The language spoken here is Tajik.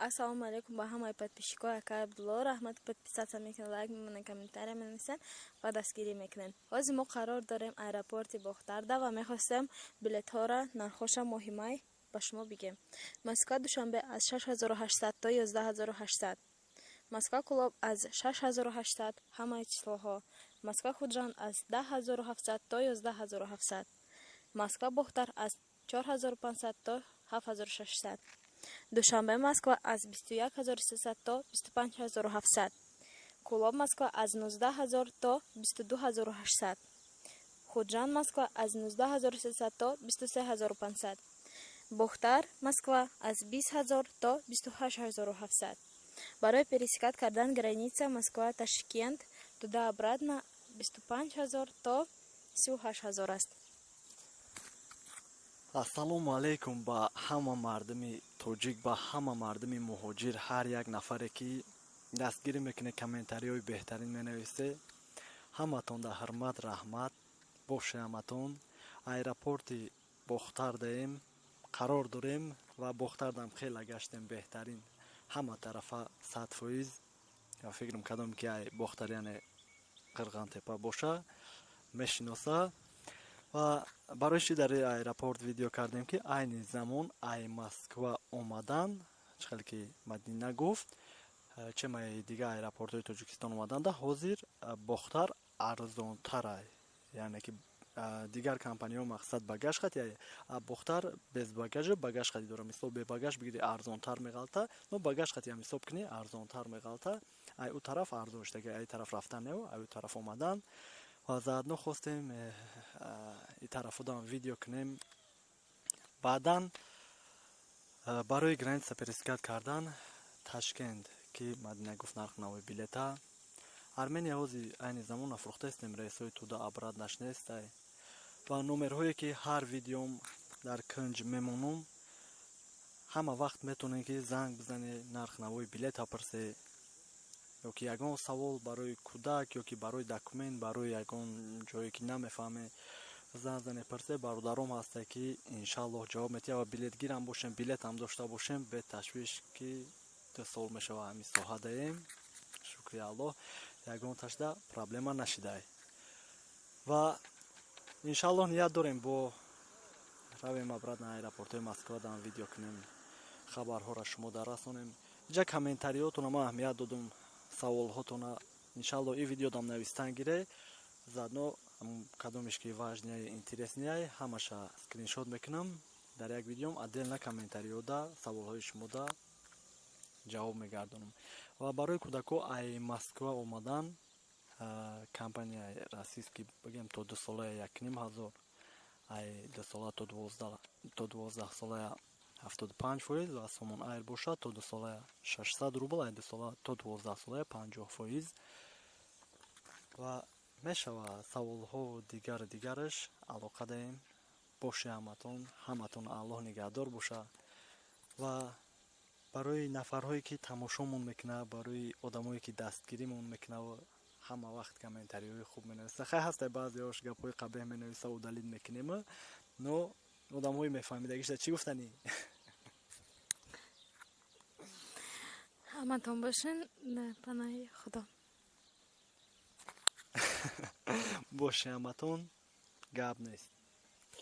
Ассалому алейкум, ба ҳамаи подписчикои Акай Абдулло раҳмат. Подписаться мекунед, лайк мекунед, комментария менависед ва дастгирӣ мекунед. Ҳозир мо қарор дорем аэропорти Бохтарда ва мехостем билетҳоро нархоша моҳи май ба шумо бигем. Москва Душанбе аз 6800 то 11800, Москва Кулоб аз 6800 ҳамаи числоҳо, Москва Худжанд аз 10700 то 11700, Москва Бохтар аз 4500 то 7600, Душанбе Москва аз 21300 то 25700, Кулоб Москва аз 19000 то 22800, Худжанд Москва аз 19300 то 23500, Бохтар Москва аз 20000 то 28700. Барои пересекать кардан граница Москва Ташкент туда-обратно 25000 то 38000 аст. Ассалому алейкум ба ҳама мардуми тоҷик, ба ҳама мардуми муҳоҷир, ҳар як нафаре ки дастгирӣ мекунед, комментариҳои беҳтарин менависед. Ҳаматонда ҳурмат, раҳмат боше. Ҳаматон аэропорти Бохтардаем қарор дорем ва Бохтардам хела гаштем беҳтарин, ҳама тарафа 100%. Я фикр мекардам ки ай Бохтар яъне Қирғантепа боша мешиноса ва барои чӣ дар аэропорт видео кардем ки айни замон ай Москва омадан, чихеле ки Мадина гуфт, чемаи дигар аэропортҳои Тоҷикистон омаданда, ҳозир Бохтар арзонтар, яъне ки дигар компаниҳо мақсад багаж хати, Бохтар без багажа багаж хати дора, мисол бе багаж бигири арзонтар меғалта, но багаж хати ҳам ҳисоб кунӣ арзонтар меғалта. Ай ӯ тараф арзон шуда, ай тараф рафтан не, ай ӯ тараф омадан ва заадно хостем и тарафудам видео кунем. Баъдан барои граница пересекат кардан Ташкент ки Мадина гуфт нарх навои билета. Армения ҳозир айни замон афрохтастем, рейсҳои туда обрат нашнестай ва номерҳое ки ҳар видеом дар кунҷ мемонум, ҳама вақт метонем ки занг бизане, нарх навои билет апрсе, ё ки ягон савол барои кӯдак ё ки барои документ, барои ягон ҷое ки намефаҳме занг зане парсе, бародаром ҳаста ки иншааллоҳ ҷавоб метиҳад ва билетгирам бошем, билетам дошта бошем, бе ташвиш ки 2 сол мешава ҳамин соҳа даем. Шукри Аллоҳ, ягон ташда проблема нашидай ва иншааллоҳ ният дорем бо равем обратно аэропортҳои Москва дам видео кунем, хабарҳоро шумо расонем. Иҷа комментариётона ман аҳамият додум, саволҳотона иншааллоҳ и видео дам навистан гире, заадно кадомеш ки важняй интересняй ҳамаша скриншот мекунам, дар як видеом отдельно комментариёда саволҳои шумода ҷавоб мегардонам. Ва барои кӯдако ай Москва омадан компанияи российский бигем то 2 солая 1500, ай 2 сола то 12 солая 75% ва Somon Air бошад то 2 солая 600 рубл, ай 2 сола то 12 солая 50%. ва мешава саволҳо дигараш алоқа даем. Боше ҳаматон Аллоҳ нигаҳдор боша. ва барои нафарҳое ки тамошомон мекунад, барои одамое ки дастгиримон мекунад, ҳама вақт комментариҳои хуб менависа. Хай ҳастай баъзеҳош гапҳои қабеҳ менависа, удалид мекунем, но одамҳои мефаҳмидагиша чӣ гуфтанӣ? ҳаматон бошин, панаҳи худо. Боше ҳаматон, гап нест.